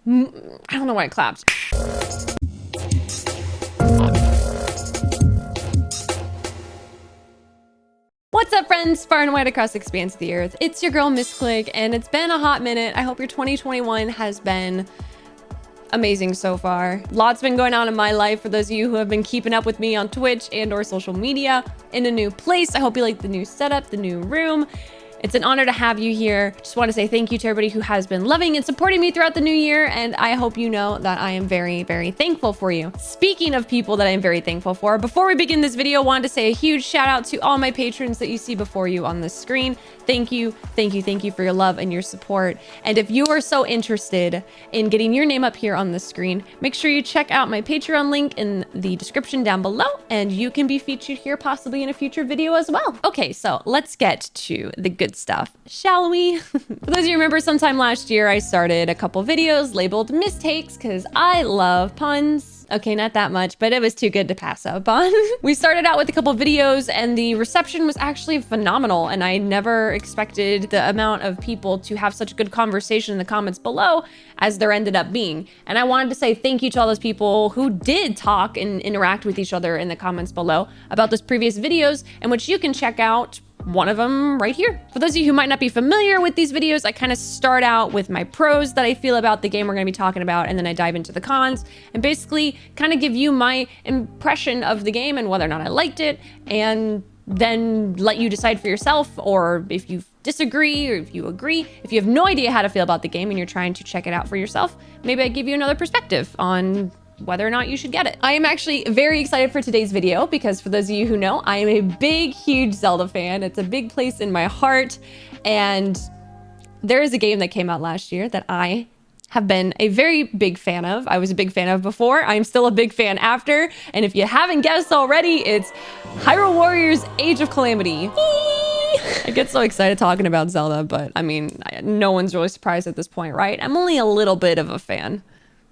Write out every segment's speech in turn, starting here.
I don't know why I clapped. What's up, friends? Far and wide across the expanse of the earth. It's your girl, MissClick, and it's been a hot minute. I hope your 2021 has been amazing so far. Lots been going on in my life for those of you who have been keeping up with me on Twitch and or social media in a new place. I hope you like the new setup, the new room. It's an honor to have you here. Just want to say thank you to everybody who has been loving and supporting me throughout the new year. And I hope you know that I am very, very thankful for you. Speaking of people that I'm very thankful for, before we begin this video, I wanted to say a huge shout out to all my patrons that you see before you on the screen. Thank you, thank you, thank you for your love and your support. And if you are so interested in getting your name up here on the screen, make sure you check out my Patreon link in the description down below, and you can be featured here possibly in a future video as well. Okay, so let's get to the good stuff, shall we? For those of you who remember, sometime last year, I started a couple videos labeled MissTakes because I love puns. Okay, not that much, but it was too good to pass up on. We started out with a couple videos and the reception was actually phenomenal, and I never expected the amount of people to have such good conversation in the comments below as there ended up being. And I wanted to say thank you to all those people who did talk and interact with each other in the comments below about those previous videos, in which you can check out one of them right here. For those of you who might not be familiar with these videos, I kind of start out with my pros that I feel about the game we're going to be talking about, and then I dive into the cons and basically kind of give you my impression of the game and whether or not I liked it, and then let you decide for yourself, or if you disagree or if you agree. If you have no idea how to feel about the game and you're trying to check it out for yourself, maybe I give you another perspective on whether or not you should get it. I am actually very excited for today's video because, for those of you who know, I am a big, huge Zelda fan. It's a big place in my heart. And there is a game that came out last year that I have been a very big fan of. I was a big fan of before. I'm still a big fan after. And if you haven't guessed already, it's Hyrule Warriors Age of Calamity. I get so excited talking about Zelda, but I mean, no one's really surprised at this point, right? I'm only a little bit of a fan.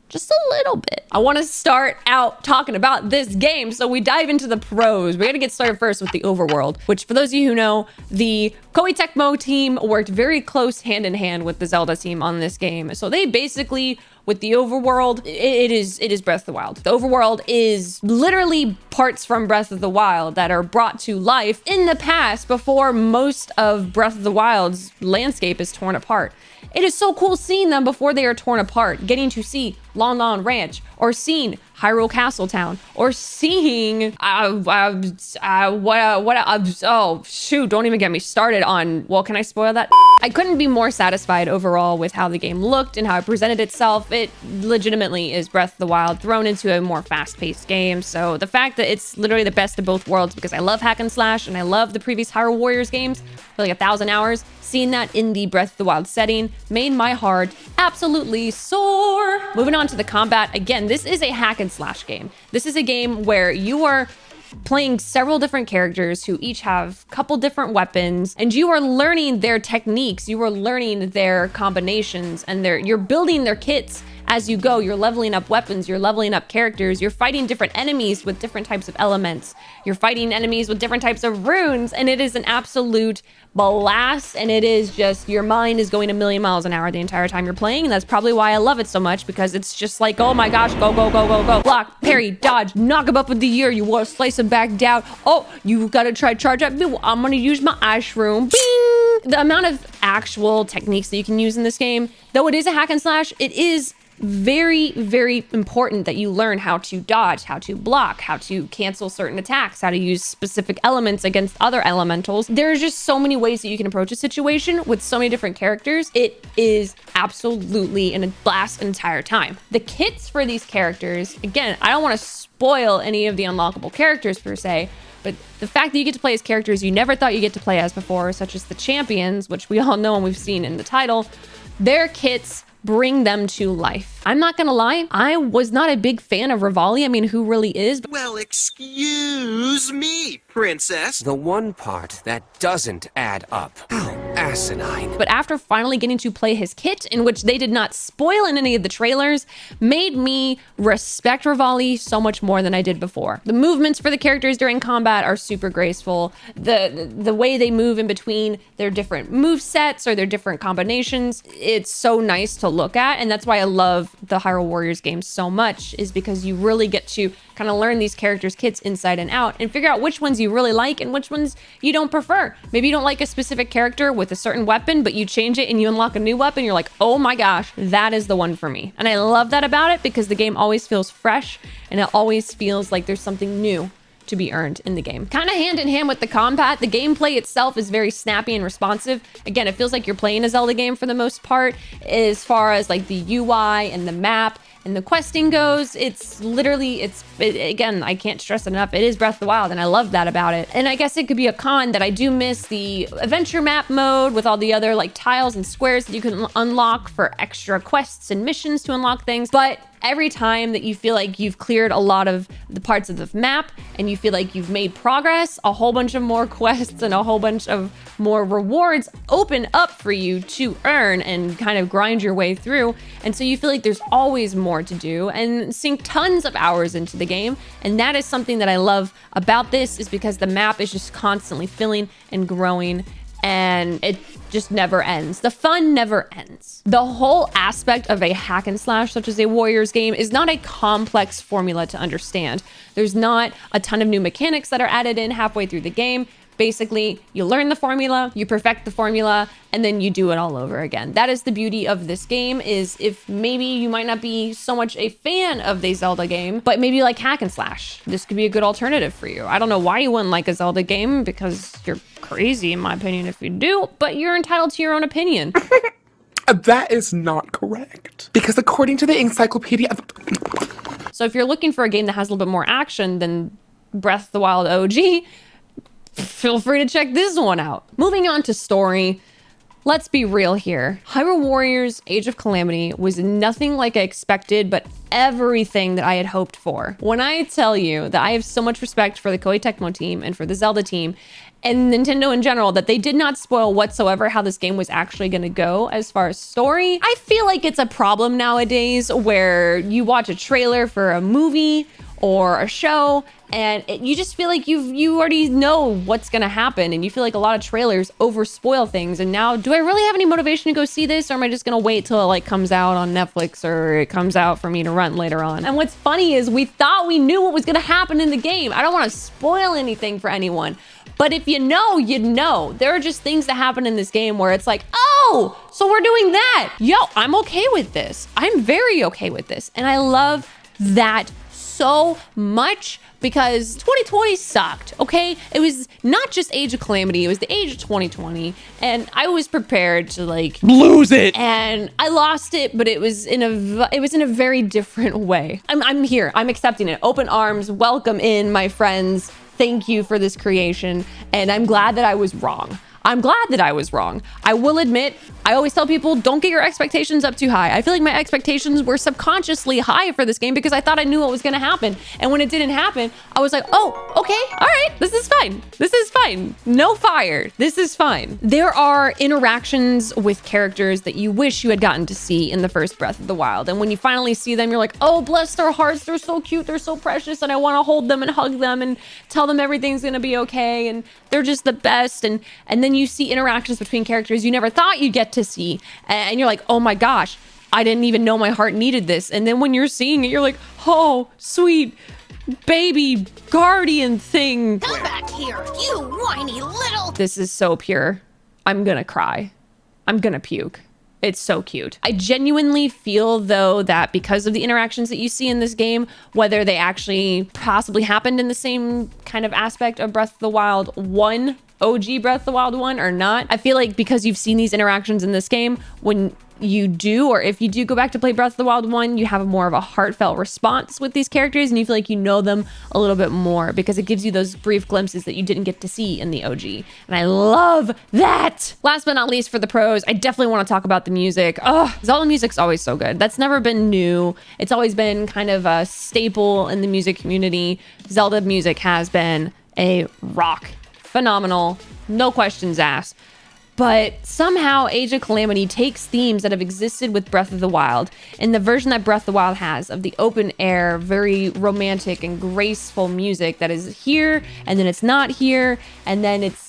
Just a little bit. I want to start out talking about this game, so we dive into the pros. We're gonna get started first with the overworld, which, for those of you who know, the Koei Tecmo team worked very close hand in hand with the Zelda team on this game. So they basically, with the overworld, it is Breath of the Wild. The overworld is literally parts from Breath of the Wild that are brought to life in the past before most of Breath of the Wild's landscape is torn apart. It is so cool seeing them before they are torn apart, getting to see Lon Lon Ranch, or seeing Hyrule Castle Town, or seeing oh shoot, don't even get me started on, well, can I spoil that? I couldn't be more satisfied overall with how the game looked and how it presented itself. It legitimately is Breath of the Wild thrown into a more fast-paced game. So the fact that it's literally the best of both worlds, because I love hack and slash and I love the previous Hyrule Warriors games for like 1,000 hours, seeing that in the Breath of the Wild setting made my heart absolutely soar. Moving on to the combat, again, this is a hack and slash game. This is a game where you are playing several different characters who each have a couple different weapons, and you are learning their techniques, you are learning their combinations, and you're building their kits as you go. You're leveling up weapons, you're leveling up characters, you're fighting different enemies with different types of elements, you're fighting enemies with different types of runes, and it is an absolute blast. And it is just, your mind is going a million miles an hour the entire time you're playing, and that's probably why I love it so much, because it's just like, oh my gosh, go, go, go, go, go, block, parry, dodge, knock him up with the ear, you want to slice him back down, oh, you gotta try charge up, I'm gonna use my ice room, bing. The amount of actual techniques that you can use in this game, though it is a hack and slash, it is very, very important that you learn how to dodge, how to block, how to cancel certain attacks, how to use specific elements against other elementals. There's just so many ways that you can approach a situation with so many different characters. It is absolutely a blast an entire time. The kits for these characters, again, I don't want to spoil any of the unlockable characters per se, but the fact that you get to play as characters you never thought you get to play as before, such as the champions, which we all know and we've seen in the title, their kits bring them to life. I'm not gonna lie, I was not a big fan of Rivali. I mean, who really is? Well, excuse me, princess. The one part that doesn't add up. Ow, asinine. But after finally getting to play his kit, in which they did not spoil in any of the trailers, made me respect Rivali so much more than I did before. The movements for the characters during combat are super graceful. The way they move in between their different move sets or their different combinations, it's so nice to look at. And that's why I love the Hyrule Warriors games so much, is because you really get to kind of learn these characters' kits inside and out and figure out which ones you really like and which ones you don't prefer. Maybe you don't like a specific character with a certain weapon, but you change it and you unlock a new weapon. You're like, oh my gosh, that is the one for me. And I love that about it, because the game always feels fresh and it always feels like there's something new to be earned in the game. Kind of hand in hand with the combat, the gameplay itself is very snappy and responsive. Again, it feels like you're playing a Zelda game for the most part, as far as like the UI and the map and the questing goes. It's literally, again, I can't stress it enough, it is Breath of the Wild, and I love that about it. And I guess it could be a con that I do miss the adventure map mode with all the other like tiles and squares that you can unlock for extra quests and missions to unlock things. But every time that you feel like you've cleared a lot of the parts of the map and you feel like you've made progress, a whole bunch of more quests and a whole bunch of more rewards open up for you to earn and kind of grind your way through. And so you feel like there's always more to do and sink tons of hours into the game. And that is something that I love about this, is because the map is just constantly filling and growing, and it just never ends. The fun never ends. The whole aspect of a hack and slash, such as a Warriors game, is not a complex formula to understand. There's not a ton of new mechanics that are added in halfway through the game. Basically, you learn the formula, you perfect the formula, and then you do it all over again. That is the beauty of this game, is if maybe you might not be so much a fan of the Zelda game, but maybe you like hack and slash, this could be a good alternative for you. I don't know why you wouldn't like a Zelda game, because you're crazy in my opinion if you do, but you're entitled to your own opinion. That is not correct, because according to the encyclopedia... So if you're looking for a game that has a little bit more action than Breath of the Wild OG, feel free to check this one out. Moving on to story, let's be real here. Hyrule Warriors Age of Calamity was nothing like I expected, but everything that I had hoped for. When I tell you that I have so much respect for the Koei Tecmo team and for the Zelda team and Nintendo in general, that they did not spoil whatsoever how this game was actually going to go as far as story. I feel like it's a problem nowadays where you watch a trailer for a movie or a show and you just feel like you already know what's gonna happen, and you feel like a lot of trailers over spoil things. And now, do I really have any motivation to go see this, or am I just gonna wait till it like comes out on Netflix or it comes out for me to rent later on? And what's funny is we thought we knew what was gonna happen in the game. I don't want to spoil anything for anyone, but if you know, you know. There are just things that happen in this game where it's like, oh, so we're doing that. Yo, I'm okay with this. I'm very okay with this. And I love that so much, because 2020 sucked, okay? It was not just Age of Calamity, it was the Age of 2020, and I was prepared to like lose it. And I lost it, but it was in a very different way. I'm here, I'm accepting it. Open arms, welcome in, my friends. Thank you for this creation, and I'm glad that I was wrong. I'm glad that I was wrong. I will admit, I always tell people, don't get your expectations up too high. I feel like my expectations were subconsciously high for this game because I thought I knew what was gonna happen. And when it didn't happen, I was like, oh, okay, all right, this is fine. This is fine. No fire, this is fine. There are interactions with characters that you wish you had gotten to see in the first Breath of the Wild. And when you finally see them, you're like, oh, bless their hearts, they're so cute, they're so precious, and I wanna hold them and hug them and tell them everything's gonna be okay, and they're just the best. And then you see interactions between characters you never thought you'd get to see, and you're like, oh my gosh, I didn't even know my heart needed this. And then when you're seeing it, you're like, oh, sweet baby guardian thing. Come back here, you whiny little... This is so pure. I'm gonna cry. I'm gonna puke. It's so cute. I genuinely feel, though, that because of the interactions that you see in this game, whether they actually possibly happened in the same kind of aspect of Breath of the Wild 1, OG Breath of the Wild 1 or not, I feel like because you've seen these interactions in this game, when you do, or if you do go back to play Breath of the Wild 1, you have more of a heartfelt response with these characters, and you feel like you know them a little bit more because it gives you those brief glimpses that you didn't get to see in the OG. And I love that. Last but not least, for the pros, I definitely want to talk about the music. Oh, Zelda music's always so good. That's never been new. It's always been kind of a staple in the music community. Zelda music has been a rock. Phenomenal. No questions asked. But somehow Age of Calamity takes themes that have existed with Breath of the Wild and the version that Breath of the Wild has of the open air, very romantic and graceful music that is here, and then it's not here, and then it's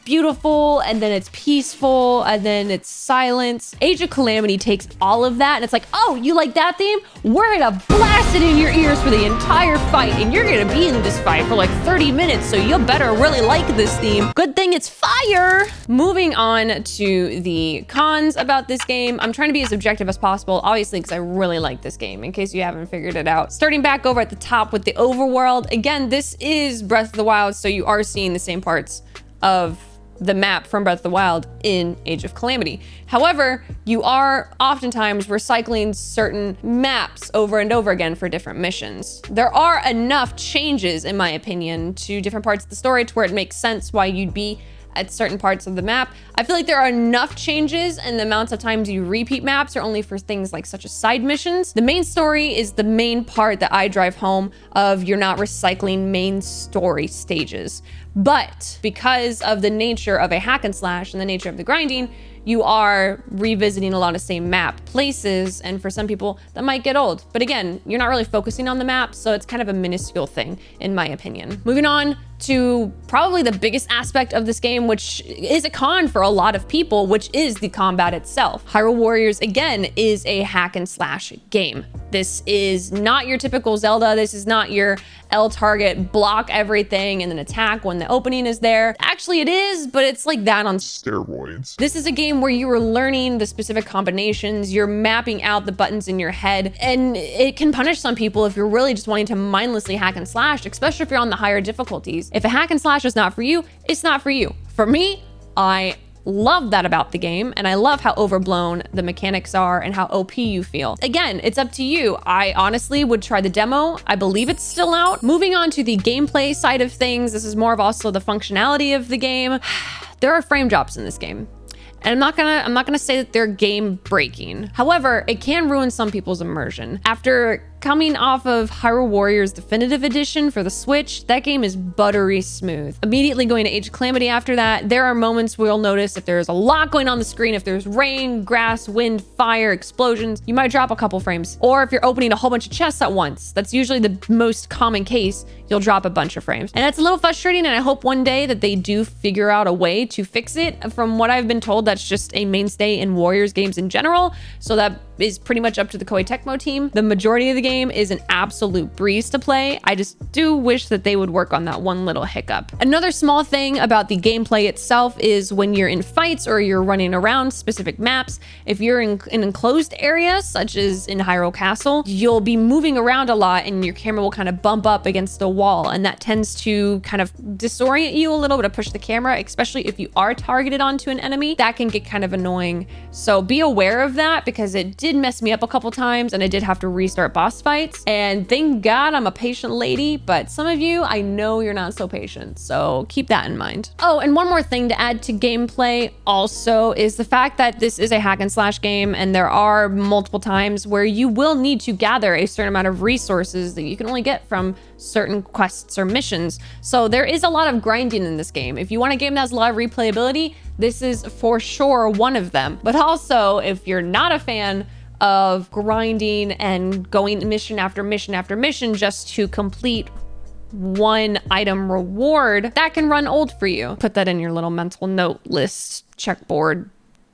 beautiful, and then it's peaceful, and then it's silence. Age of Calamity takes all of that and it's like, oh, you like that theme? We're gonna blast it in your ears for the entire fight, and you're gonna be in this fight for like 30 minutes, so you'll better really like this theme. Good thing it's fire! Moving on to the cons about this game. I'm trying to be as objective as possible, obviously, because I really like this game, in case you haven't figured it out. Starting back over at the top with the overworld. Again, this is Breath of the Wild, so you are seeing the same parts of the map from Breath of the Wild in Age of Calamity. However, you are oftentimes recycling certain maps over and over again for different missions. There are enough changes, in my opinion, to different parts of the story to where it makes sense why you'd be at certain parts of the map. I feel like there are enough changes, and the amounts of times you repeat maps are only for things like such as side missions. The main story is the main part that I drive home of. You're not recycling main story stages. But because of the nature of a hack and slash and the nature of the grinding, you are revisiting a lot of same map places, and for some people that might get old. But again, you're not really focusing on the map, so it's kind of a minuscule thing in my opinion. Moving on to probably the biggest aspect of this game, which is a con for a lot of people, which is the combat itself. Hyrule Warriors, again, is a hack and slash game. This is not your typical Zelda. This is not your L target, block everything and then attack when the opening is there. Actually, it is, but it's like that on Steroids. This is a game where you are learning the specific combinations, you're mapping out the buttons in your head, and it can punish some people if you're really just wanting to mindlessly hack and slash, especially if you're on the higher difficulties. If a hack and slash is not for you, it's not for you. For me, I love that about the game, and I love how overblown the mechanics are and how OP you feel. Again, it's up to you. I honestly would try the demo. I believe it's still out. Moving on to the gameplay side of things, this is more of also the functionality of the game. There are frame drops in this game. And I'm not gonna say that they're game breaking. However, it can ruin some people's immersion. After coming off of Hyrule Warriors Definitive Edition for the Switch, that game is buttery smooth. Immediately going to Age of Calamity after that, there are moments where you'll notice if there's a lot going on the screen, if there's rain, grass, wind, fire, explosions, you might drop a couple frames. Or if you're opening a whole bunch of chests at once, that's usually the most common case, you'll drop a bunch of frames. And that's a little frustrating, and I hope one day that they do figure out a way to fix it. From what I've been told, that's just a mainstay in Warriors games in general, so that is pretty much up to the Koei Tecmo team. The majority of the game is an absolute breeze to play. I just do wish that they would work on that one little hiccup. Another small thing about the gameplay itself is when you're in fights or you're running around specific maps, if you're in an enclosed area, such as in Hyrule Castle, you'll be moving around a lot and your camera will kind of bump up against a wall, and that tends to kind of disorient you a little bit, to push the camera, especially if you are targeted onto an enemy. That can get kind of annoying. So be aware of that, because it did mess me up a couple times and I did have to restart boss fights. And thank God I'm a patient lady, but some of you, I know you're not so patient. So keep that in mind. Oh, and one more thing to add to gameplay also is the fact that this is a hack and slash game, and there are multiple times where you will need to gather a certain amount of resources that you can only get from certain quests or missions. So there is a lot of grinding in this game. If you want a game that has a lot of replayability, this is for sure one of them. But also, if you're not a fan of grinding and going mission after mission after mission just to complete one item reward, that can run old for you. Put that in your little mental note list checkboard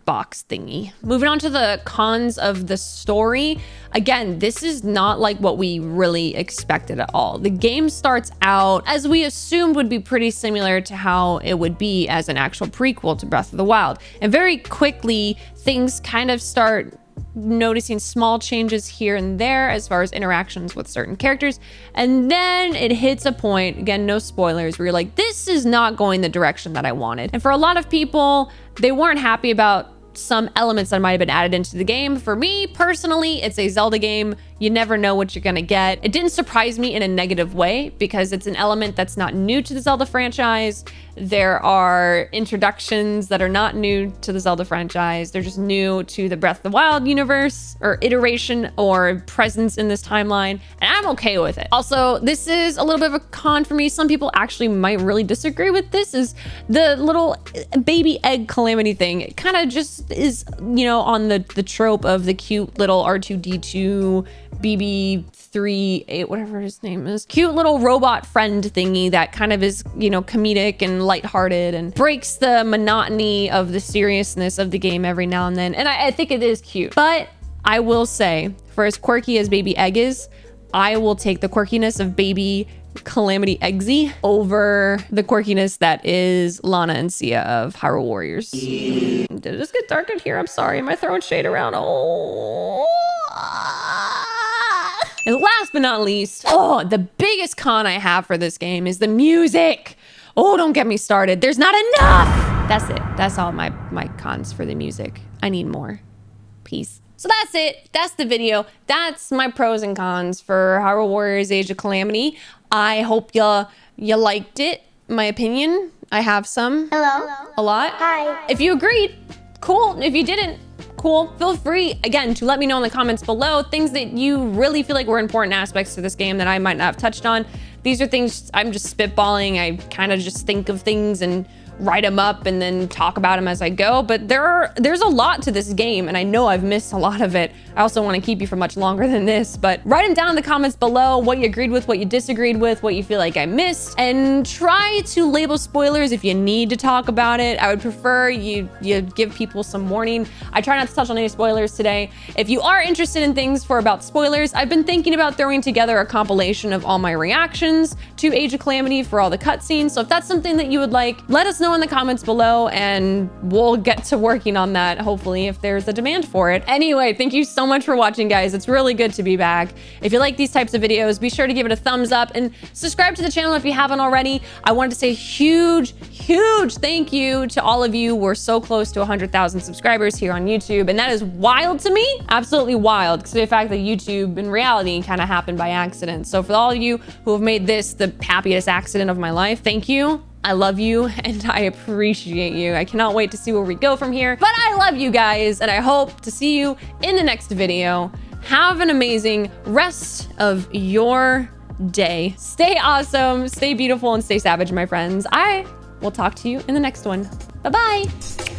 box thingy. Moving on to the cons of the story. Again, this is not like what we really expected at all. The game starts out as we assumed would be pretty similar to how it would be as an actual prequel to Breath of the Wild. And very quickly, things kind of start noticing small changes here and there as far as interactions with certain characters. And then it hits a point, again, no spoilers, where you're like, this is not going the direction that I wanted. And for a lot of people, they weren't happy about some elements that might have been added into the game. For me personally, it's a Zelda game. You never know what you're gonna get. It didn't surprise me in a negative way because it's an element that's not new to the Zelda franchise. There are introductions that are not new to the Zelda franchise. They're just new to the Breath of the Wild universe or iteration or presence in this timeline, and I'm okay with it. Also, this is a little bit of a con for me. Some people actually might really disagree with this, is the little baby egg Calamity thing. It kind of just is, you know, on the trope of the cute little R2-D2 BB3, whatever his name is, cute little robot friend thingy that kind of is, you know, comedic and lighthearted and breaks the monotony of the seriousness of the game every now and then. And I think it is cute. But I will say, for as quirky as Baby Egg is, I will take the quirkiness of Baby Calamity Eggsy over the quirkiness that is Lana and Sia of Hyrule Warriors. Did it just get dark in here? I'm sorry. Am I throwing shade around? Oh. And last but not least, the biggest con I have for this game is the music. Oh, don't get me started. There's not enough. That's it. That's all my cons for the music. I need more. Peace. So that's it. That's the video. That's my pros and cons for Hyrule Warriors Age of Calamity. I hope you liked it. My opinion, I have some. Hello. A lot. Hi. If you agreed, cool. If you didn't, cool. Feel free, again, to let me know in the comments below things that you really feel like were important aspects to this game that I might not have touched on. These are things I'm just spitballing. I kind of just think of things and write them up and then talk about them as I go. But there's a lot to this game, and I know I've missed a lot of it. I also want to keep you for much longer than this, but write them down in the comments below, what you agreed with, what you disagreed with, what you feel like I missed, and try to label spoilers if you need to talk about it. I would prefer you give people some warning. I try not to touch on any spoilers today. If you are interested in things about spoilers, I've been thinking about throwing together a compilation of all my reactions to Age of Calamity for all the cutscenes. So if that's something that you would like, let us know in the comments below and we'll get to working on that, hopefully, if there's a demand for it. Anyway, thank you so much for watching, guys. It's really good to be back. If you like these types of videos, be sure to give it a thumbs up and subscribe to the channel if you haven't already. I wanted to say huge thank you to all of you. We're so close to 100,000 subscribers here on YouTube, and that is wild to me. Absolutely wild, because the fact that YouTube in reality kind of happened by accident. So for all of you who have made this the happiest accident of my life, thank you. I love you and I appreciate you. I cannot wait to see where we go from here. But I love you guys and I hope to see you in the next video. Have an amazing rest of your day. Stay awesome, stay beautiful, and stay savage, my friends. I will talk to you in the next one. Bye-bye.